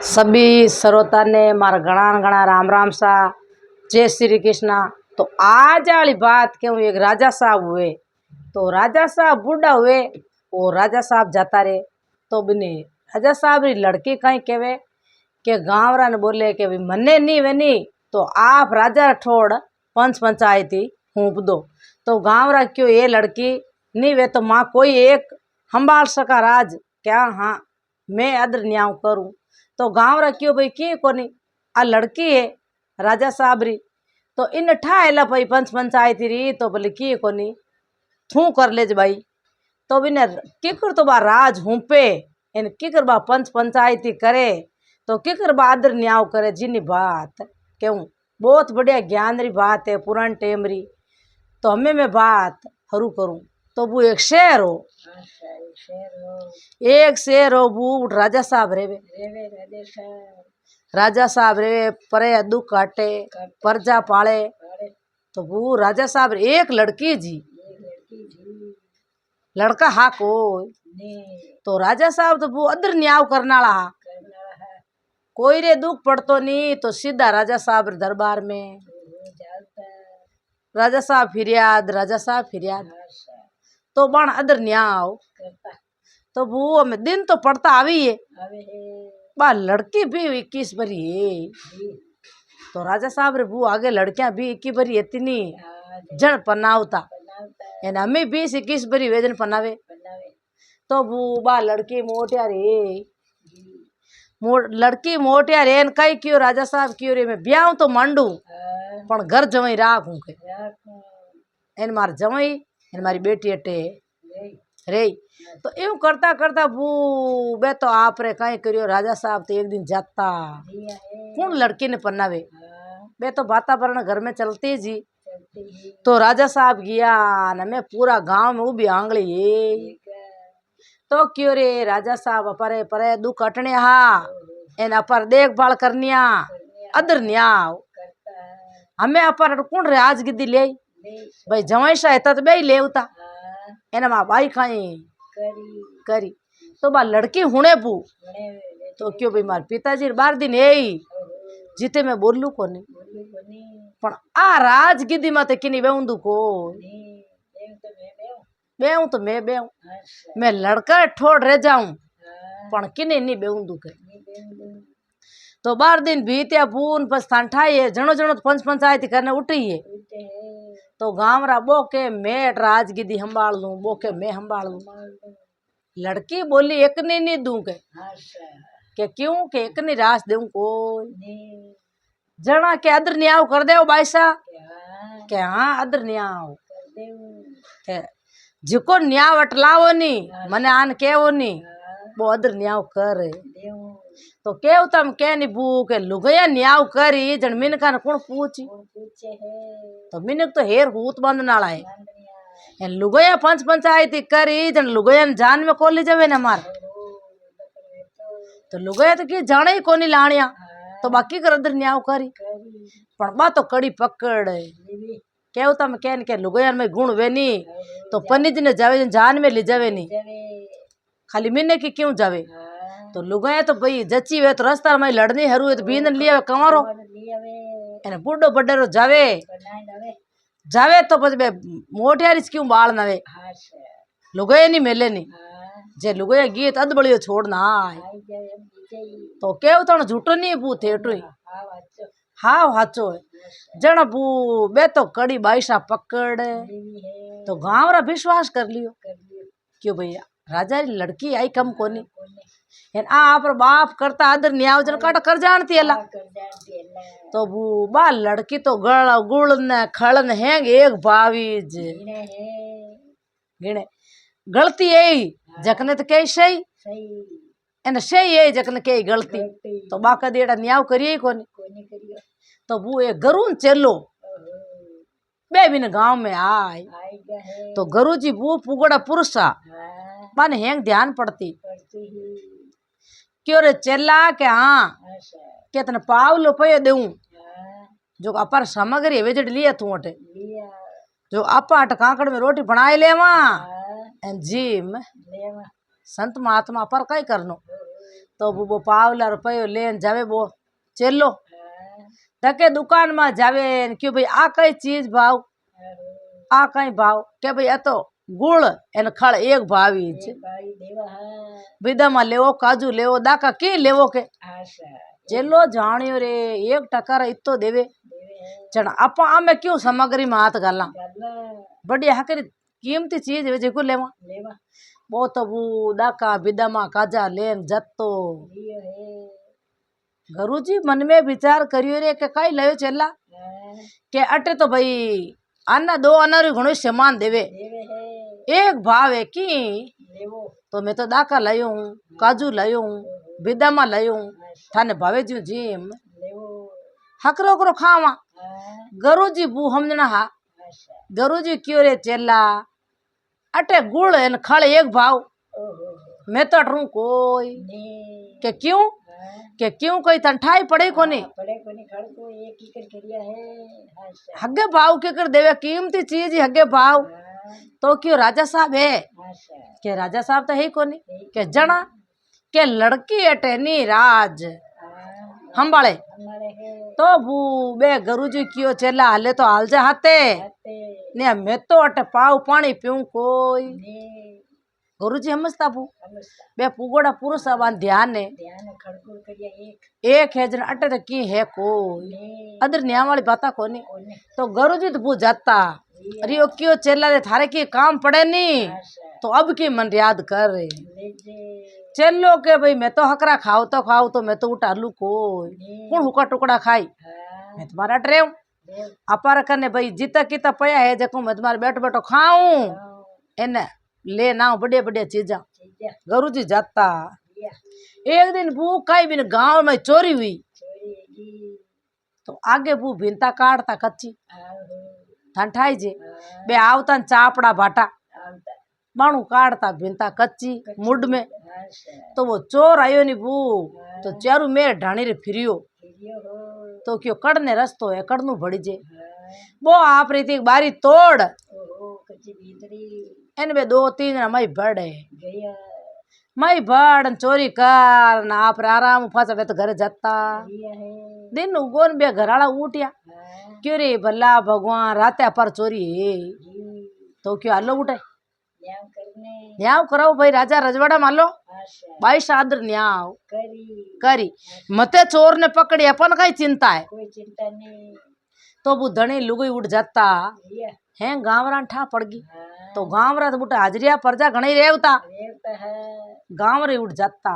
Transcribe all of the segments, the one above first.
सभी श्रोता ने मारा घना घना राम राम सा। जय श्री कृष्णा। तो आज वाली बात क्यों, एक राजा साहब हुए। तो राजा साहब बूढ़ा हुए और राजा साहब जाता रहे। तो बिने राजा साहब री लड़की कहीं कहवे के गाँवरा ने बोले कि मने नहीं वेनी तो आप राजा ठोड़ पंच पंचायती हूप दो। तो गाँवरा क्यों ये लड़की नहीं वे तो माँ कोई एक संभाल सका राज क्या। हाँ मैं अदर न्याव करूँ। तो गाँव रखियो भाई की कोनी आ लड़की है राजा साहब री। तो इन ठाएला भाई पंच पंचायती री तो बोले की कोनी थू कर लेज भाई। तो बिने किकर तो बा राज हुंपे इन किकर बा पंच पंचायती करे तो किकर बा आदर न्याव करे। जिनी बात क्यों बहुत बढ़िया ज्ञान री बात है पुरान टेम री। तो हमें मैं बात हरू करूँ तो वो एक शेर हो, एक शेर हो वो राजा साहब रेवे। राजा साहब रेवे परे दुख काटे प्रजा पाले। तो वो राजा साहब एक लड़की जी लड़का हा को। तो राजा साहब तो वो अदर न्याव करने वाला कोई रे दुख पड़तो नहीं तो सीधा राजा साहब दरबार में राजा साहब फिरियाद तो बण अदर न्याव। तो वो में दिन तो पड़ता आवी है बा लड़की भी 21 भरी है। तो राजा साहब रे वो आगे लड़कियां भी 21 भरी इतनी जन पनावता हमें 20-21 भरी वेजन पनावे। तो वो बा लड़की मोटिया रे लड़की मोटिया रे कई क्यों राजा साहब क्यों रे मैं ब्याह तो मांडू पण घर जवाई राखूं के एन मार जवाई एन मारी बेटी अटे रे। तो यूं करता करता वो बे तो आप रे कहीं करियो राजा साहब तो एक दिन जाता कौन लड़की ने पन्नावे बे तो वातावरण घर में चलती जी। तो राजा साहब गया न मैं पूरा गांव में उभी आंगली है। तो क्यों रे राजा साहब अपरे परे दुख अटने हा एन अपर देखभाल करनिया अदर न्याव हमें अपर कौन रे आज गिद्दी ले भाई जवाई शायता तो बे ले उता एना मा भाई खाई करी। तो बा लड़की हुने पू तो क्यों भाई मार पिताजी 12 दिन यही जीते मैं बोलू को नहीं पण आ राज गिद्दी माते किनी बेउंदू को बेऊ तो मैं बेऊ मैं लड़का ठोड़ रह जाऊं पण किने नहीं बेउंदू के। तो 12 दिन बीत्या पून पछतान ठाई जनो जनो पंच पंचायती करने उठी है। तो गाँव रा बो के मैं राज गिद्दी संभाल लूं बो के मैं संभाल लूं। लड़की बोली एक नहीं दूं के क्यों के एक नहीं रास दूं कोई जना के अदर न्याव कर दे बाईसा के हाँ अदर न्याव जिको न्याव अटलावो नी मने आन केवो नी वो अदर न्याव कर। तो केव तम के नी बू के लुगया न्याव करी जन मिनका ने कौन पूछी। तो मिनक तो हेर हूत बंद नाला है लुगया पंच पंचायती करी जन लुगया जान में कोली जावे ना मार। तो लुगया तो की जाने ही कोनी लाणिया तो बाकी कर अदर न्याव करी पण बा तो कड़ी पकड़ केव तम कहन के लुगया में गुण वे नी तो पनिज ने जावे जान में ले जावे नी खाली मिने की क्यों जावे। तो लुगाया तो भाई जची वे तो रास्ता में लड़नी हरू तो बीन लिया कमारो एने बुड्ढो बड्डेरो जावे जावे तो बे मोटियारी क्यों बाल नवे लुगाया नहीं मेले नहीं जे लुगाया गीत अद बड़ियो छोड़ना तो केव तो झूठो नहीं बू थेटो हाँ हाचो है जन बू बे तो कड़ी बाईसा पकड़। तो गाँव रा विश्वास कर लियो क्यों भैया राजा री लड़की आई कम कोनी आप बाप करता आदर न्याव जन काटा कर जानती है। तो वो बा लड़की तो गल गुड़ न खड़ न हैंग एक बावीज गिणे गलती यही जखने तो कही सही एन सही यही जखने कही गलती तो बाका देड़ा न्याव करिए कोनी। तो वो एक गरुन चलो बे बिन गांव में आए तो गरु जी वो पुगड़ा पुरुषा मन हैंग ध्यान पड़ती क्यों रे चेला के हाँ के तने पाव लो पे देऊं जो अपर सामग्री वेजड़ लिया तू अटे जो आपा अट कांकड़ में रोटी बनाए लेवा जी में संत महात्मा पर कई करनो तो वो पावला रुपयो लेन जावे वो चेलो धके दुकान में जावे ने क्यों भाई आ कई चीज भाव आ कई भाव के भाई आ तो गुड़ एन खड़ एक भाव ही छे विदा में लेवो काजू लेवो दाका की लेवो के चेलो जानियो रे 1 टका इतो देवे जण आपा आमे क्यों सामग्री में हाथ गाला बढ़िया हकरी कीमती चीज है जेको लेवा वो तो वो दाका विदा काजा लेन जत्तो गुरुजी मन में विचार करियो रे के कई लयो चेला के अटे तो भाई आना 2 आना री घणो सामान देवे एक भाव है की तो मैं तो दाका लायो हूँ काजू लायो हूँ विदा में लायो हूँ थाने भावे जू जीम हकरो करो खावा गुरुजी बू हमने हा गुरुजी क्यों रे चेला अटे गुड़ एन खड़ एक भाव मैं तो अटरू कोई के क्यों कोई तंठाई पड़े कोनी हगे भाव के कर देवे कीमती चीज हगे भाव तो क्यों राजा साहब है के राजा साहब तो है कोनी के जना के लड़की अटेनी राज हंबाले तो बू बे गुरुजी क्यों चेला हले तो हाल जा हाथे ने मैं तो अटे पाव पानी पीऊं कोई गुरुजी समझता पू बे पुगोड़ा पुरुष अब ध्यान है एक है जन अटे तो की है कोई अदर न्याय वाली बाता कोनी तो गुरुजी तो पू जाता अरे ओ क्यों चेला रे थारे की काम पड़े नी तो अब की मन याद कर रे चेलो के भाई मैं तो हकरा खाओ तो मैं तो उठालू कोई कौन हुका टुकड़ा खाई मैं तुम्हारा ट्रेव अपार करने भाई जीता कीता पया है जको मैं तुम्हारे बैठो बैठो खाऊं एने ले ना बढ़िया बढ़िया चीजा गुरुजी जाता एक दिन बू कई बिन गांव में चोरी हुई तो आगे बू भिनता काटता कच्ची ठंठाई जे बे आवता चापड़ा भाटा बाणू काटता भिनता कच्ची मुड में तो वो चोर आयो नी बू तो चारू मेर ढाणी रे फिरियो तो क्यों कड़ने रस्तो है कड़नू भड़ी जे वो आप रही थी बारी तोड़ इन में 2-3 मई बड़े मई बड़ चोरी कर ना आप आराम फंसा वे तो घर जाता दिन उगोन बे घराला उठिया क्यों रे भला भगवान रात्या पर चोरी है तो क्यों आलो उठे न्याव करो भाई राजा रजवाड़ा मालो 22 आदर न्याव करी मते चोर ने पकड़ी अपन कई चिंता है तो वो धनी लुगई उठ जाता है गांवरा ठा पड़ गई तो गांवरा तो बुटा हाजरिया परजा घणी रेवता गांव रे उठ जाता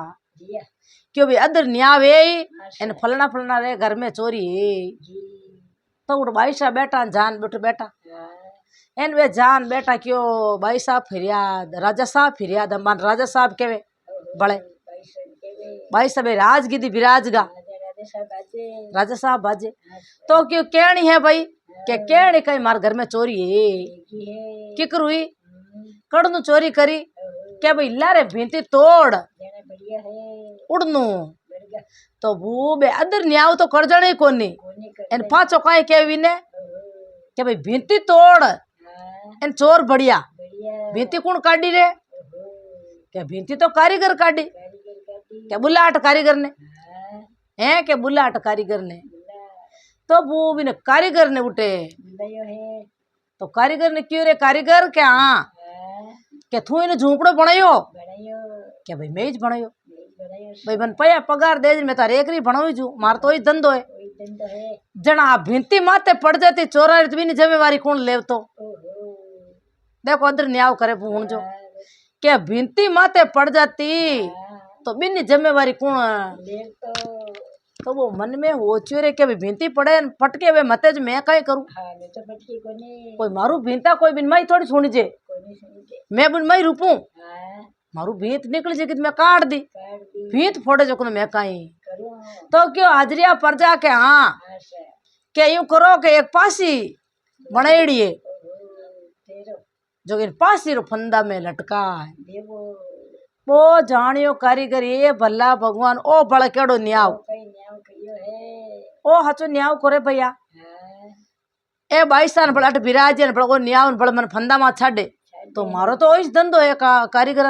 क्यों भाई अदर न्याव इन फलना फलना रे घर में चोरी है तो उठ बाईसा बैठा जान बैठो बैठा एन वे जान बेटा क्यों भाई साहब फिरियाद राजा साहब फिरियाद मान राजा साहब के बड़े भाई साहब राजगिदी विराजगा राजा साहब बाजे तो क्यों कहनी है भाई के कहनी कहीं मार घर में चोरी है किकर हुई कड़नू चोरी करी क्या भाई लारे भिंती तोड़ उड़नू तो वो बे अदर न्याव तो कर जाने कोनी एन पाचो काई के विने के भाई भिंती तोड़ एन चोर बढ़िया भिंती कौन काटी रे क्या भिंती तो कारीगर काटी क्या बुलाट कारीगर ने है क्या बुलाट कारीगर ने तो वो भी कारीगर ने उठे तो कारीगर ने क्यों रे कारीगर क्या हाँ क्या तू इन्हें झूपड़ो बनायो क्या भाई मैं ही बनायो भाई बन पया पगार दे मैं तारे एकरी बनाऊ जू मार तो ही धंधो है जना भिंती माते पड़ जाती चोरा भी नहीं जिम्मेवारी कौन ले तो देखो अदर न्याव करे हूं जो क्या भिंती माते पड़ जाती तो बिन जिम्मेवारी कौन तो वो मन में हो चुरे के भी भिंती पड़े फटके वे मते ज मैं कई करूं कोई मारू भिंता कोई बिन मई थोड़ी सुनी जे मैं बिन मई रूपू मारू भीत निकल जे कि मैं काट दी भीत फोड़े जो मैं कई तो क्यों हाजरिया पर जाके हाँ क्या यूं करो के एक पासी बनाईड़ी है जो इन पासी रो फंदा में लटका है वो जानियो कारीगर ये भला भगवान ओ बड़ केड़ो न्याव ओ हचो न्याव करे भैया ए 22 साल बड़ अट बिराजे बड़ ओ न्याव बड़ मन फंदा मा छाडे तो मारो तो ओइस धंधो है कारीगर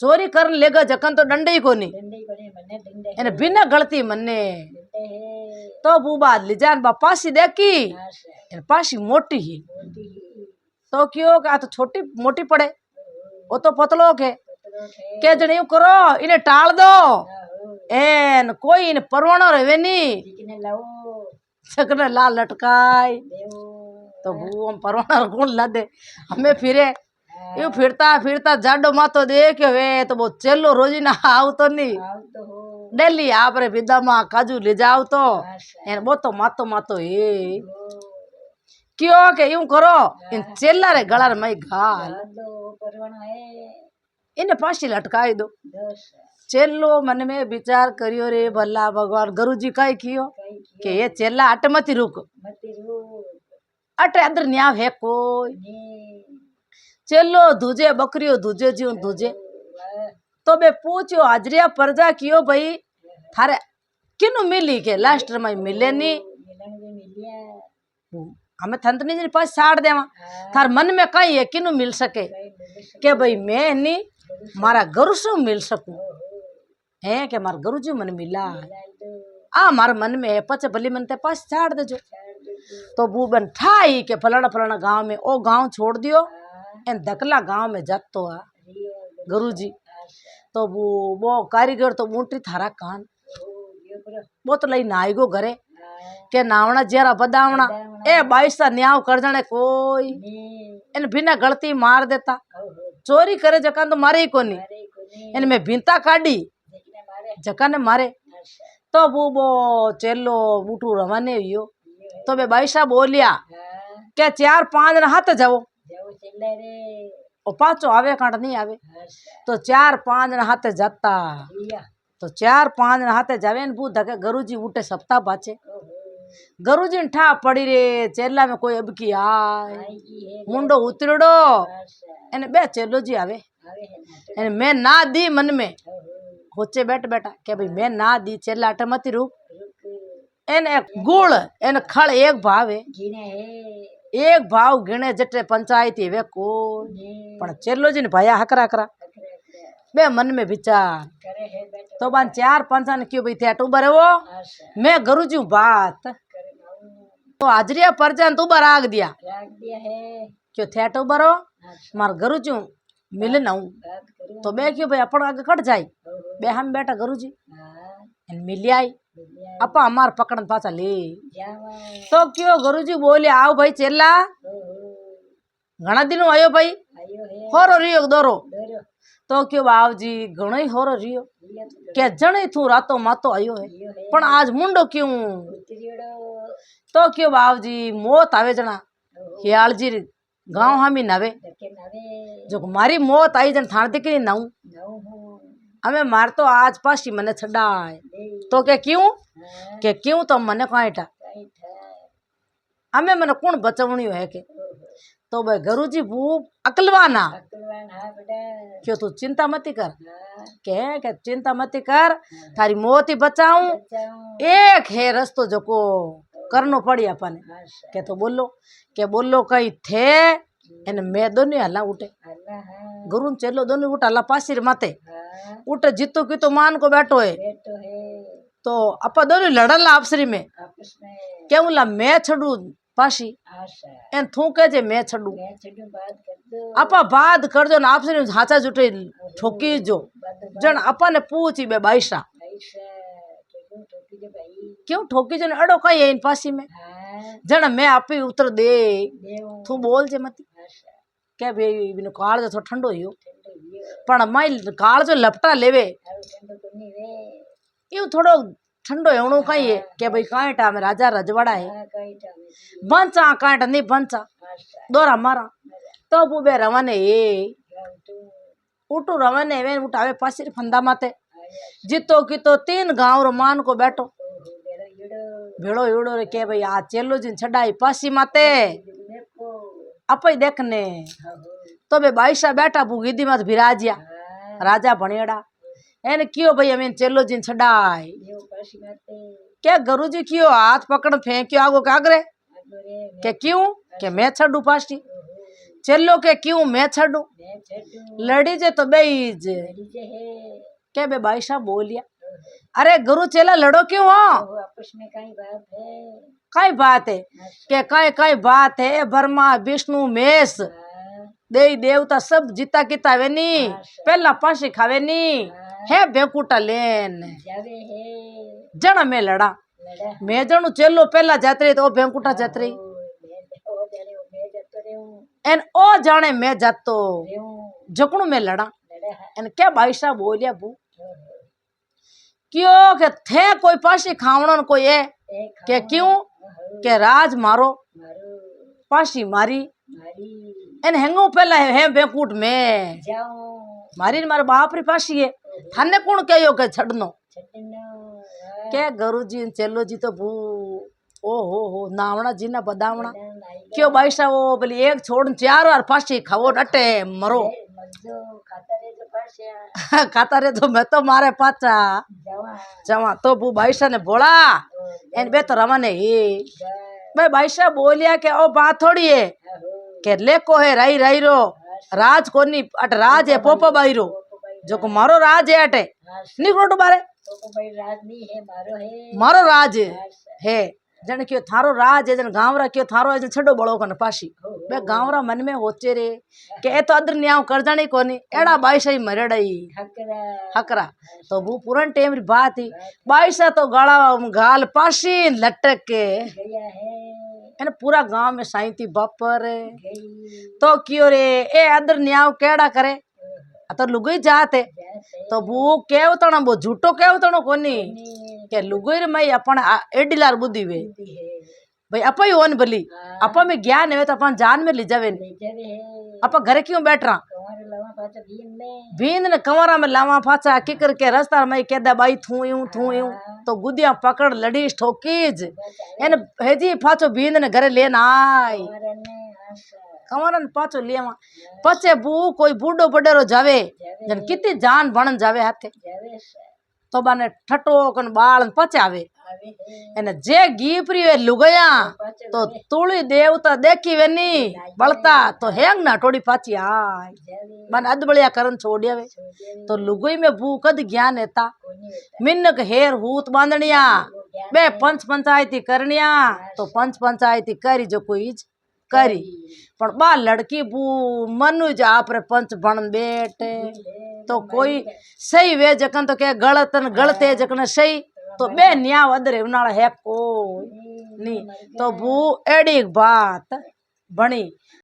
चोरी करन लेगा जखन तो डंडे ही कोनी एने बिना गलती मन्ने तो बूबा लिजान बा पासी देखी एने पासी मोटी ही तो क्यों कि आ तो छोटी मोटी पड़े वो तो पतलो के जण यूं करो इन्हें टाल दो एन कोई इन परवाणो रहे नी सकने ला लटकाई तो वो हम परवाणा कौन ला दे हमें फिरे यू फिरता फिरता जाडो मातो देखो वे तो वो चेलो रोजी ना आव तो नहीं डेली आप रे विदा मा काजू ले जाओ तो एन वो तो मातो मातो ये क्यों के यूं करो इन चेला रे गला रे मई घाल इन्हें पासी लटकाई दो चेलो मन में विचार करियो रे भला भगवान गुरुजी कई कियो के ये चेला अट मती रुक अटे अंदर न्याव है कोई चेलो दूजे बकरियो दूजे जीव दूजे तो बे पूछो हाजरिया परजा कियो भाई थारे किनु मिली के लास्ट में मिले नी हमें थंतनी जी पास छाड़ देवा थार मन में कई है किनु मिल सके के भाई मैं नी मारा गुरु से मिल सकूं है के मारा गुरु जी मन मिला आ मारा मन में है पचे भली मन ते पास छाड़ देजो तो बूबन ठाई के फलाना फलाना गांव में ओ गांव छोड़ दियो एन दकला गांव में जातो आ गुरुजी तो वो कारीगर तो मोटी थारा कान वो तो लई नाई गो घरे के नावना जेरा बदावना ए बाईसा न्याव कर जाने कोई इन बिना गलती मार देता चोरी करे जका तो मारे ही कोनी इन में भिंता काढ़ी जका ने मारे तो वो चेलो बूटू रवाने हुयो तो बे बाईसा बोलिया क्या 4-5 दिन हाथ जाओ ओ पाचो आवे कांट नहीं आवे तो 4-5 दिन हाथ जाता तो 4-5 दिन हाथ जावे न बूढ़ा के गुरुजी उठे सप्ताह बाचे गुरुजी ने ठा पड़ी रे चेला में कोई अब की आए मुंडो उतरड़ो एने बे चेलो जी आवे एने मैं ना दी मन में होचे बैठ बैठा के भाई मैं ना दी चेला अट मती रू एने गुड़ एने खड़ एक भाव है एक भाव गिणे जटे पंचायत वे को पण चेलो जी ने भाया हकरा करा बे मन में विचार तो बान 4-5 ने क्यों भाई थे उबर वो मैं गुरु जी बात तो हाजरिया परजान तू उबर आग दिया क्यों थे उबर मार गुरु जी मिलन आऊं तो बे क्यों भाई अपन आगे कट जाई बे हम बेटा गुरु जी मिल आई अपा हमार पकड़न पाचा ले तो क्यों गुरुजी बोले आओ भाई चेला घना दिनों आयो भाई होरो रियो दोरो तो क्यों बाव जी घणो ही होरो रियो के जणे तू रातो मातो आयो है पण आज मुंडो क्यों तो क्यों बाव जी मौत आवे जना हियाल जी गांव हामी नवे जो मारी मौत आई जन थान दिकरी नाऊ हमें मार तो आज पासी मने छड़ाए तो के क्यों तो मने काईटा हमें मने कौन बचवणी है के तो भाई गुरुजी भूप अकलवाना क्यों तू चिंता मत कर के चिंता मत कर थारी मौत ही बचाऊं एक है रस्तो जो को करनो पड़ी अपन के तो बोलो कहीं थे इन मैं दोनों हल्ला उठे गुरु चेलो दोनों उठा हल्ला पासिर माते उठे जितो की तो मान को बैठो है तो अपा दोनों लड़न ला आपसरी में क्यों ला मैं छड़ू पासी एन थू के जे मैं छड़ू अपा बात कर जो ना आपसरी हाचा जुटे ठोकी जो जन अपा ने पूछी बे बाईसा क्यों ठोकी जन अड़ो कई है इन पासी में जन मैं आप ही उतर दे तू बोल जे मती क्या भाई बिन काल जो थोड़ा ठंडो हियो पण माई काल जो लपटा लेवे यू थोड़ो ठंडो होनो कई है के भाई कांटा में राजा रजवाड़ा है बंचा कांटा नहीं बंचा दोरा मारा तो बुबे रवाने ये उठू रवाने वे उठावे पासिर फंदा माते जितो की तो 3 गांव रो मान को बैठो भेड़ो एड़ो रे के भाई आ चेलो जी छड़ाई पासी माते अपई देखने तो बे बाईसा बैठा बुगीदी मत भिराजिया राजा भणेड़ा एने क्यों भाई हमें चेलो जी छड़ाई क्या गुरुजी क्यों हाथ पकड़ फेंक्यो आगो कागरे के क्यों के मैं छड़ू पासी चेलो के क्यों मैं छड़ू मैं छड़ू लड़ी जे तो बेईज लड़ी जे है क्या बे भाई साहब बोलिया अरे गुरु चेला लड़ो क्यों हो वो आपस में कई बात है कई बात है के कई कई बात है ब्रह्मा विष्णु महेश देवी देवता सब जीता किता वे नी पहला पासी खावे नी है बेकुटा लेन जावे है जण में लड़ा लड़ा मैं जणु चेलो पहला जातरी तो बेकुटा जातरी ओ जाने मैं जतो रेऊ एन ओ जाने मैं जातो रेऊ जकणु में लड़ा लड़ा एन क्या भाई साहब बोलिया बू क्यों के थे कोई पासी खावणो न कोई है के क्यों के राज मारो मारो पासी मारी मारी एन हेंगो पहला है बेकूट में जाओ मारी ने मारे बाप री पासी है थाने कौन कहो के छड़नो छटनो के गुरुजी चेलो जी तो भू ओ हो नावणा जी ना बदावणा क्यों भाई साहब वो बोली एक छोड़ चार बार फांसी खाओ डटे मरो मजो खाता रे तो पाछा खाता रे तो मैं तो मारे पाचा जावा जवा तो भू भाई साहब ने बोला एन बे तो रवाने ही भाई भाई साहब बोलिया के ओ बात थोड़ी है के लेको है रही रही रो राज कोनी अट राज है पोपो बाई रो जो को मारो राज है अटे निकलो बारे तो भाई राज नहीं है मारो मारो राज है जन क्यों थारो राज है जन गांवरा क्यों थारो है जन छड़ो बड़ो कन पासी बे गांवरा मन में होचे रे के तो अदर न्याव कर जानी कोनी एड़ा बाईसा ही मरेड़ई हकरा हकरा तो वो पुरान टाइम री बात ही बाईसा तो गाला गाल पासी लटक के गया है एने पूरा गांव में साईती बापर गई तो क्यों रे ए अदर न्याव केड़ा करे तो लुगई जाते तो वो केव तणो वो झूठो केव तणो कोनी के लुगई मई अपन एडिलार बुद्धि वे भाई अपा ही ओन भली अपा में ज्ञान है तो अपन जान में ले जावे अपा घरे क्यों बैठ रहा भीन ने कंवरा में लावा फाचा किकर के रास्ता में केदा बाई थू यूं तो गुदिया पकड़ लड़ी ठोकीज एन हेजी फाचो भीन ने घरे लेन आई कंवरा ने पाचो लेवा पचे बू कोई बूढ़ो बडेरो जावे जन कितनी जान बन जावे हाथे तो बाने ठटो कन बाल पचे आवे एने जे गीपरी वे लुगया तो तुली देवता देखी वे नी बलता तो हेंग ना टोड़ी पाची आय बन अदबलिया करन छोड़िया वे तो लुगई में बू कद ज्ञान एता मिन्नक हेर हूत बांधनिया बे पंच पंचायती करनिया तो पंच पंचायती करी जो कोई करी पण बा लड़की बू मनुज आपरे पंच बन बैठे तो कोई सही वे जकन तो के गलत न गलते जकन सही तो बे न्या वदरे उनाला है कोई नी तो बू एड़ी बात बनी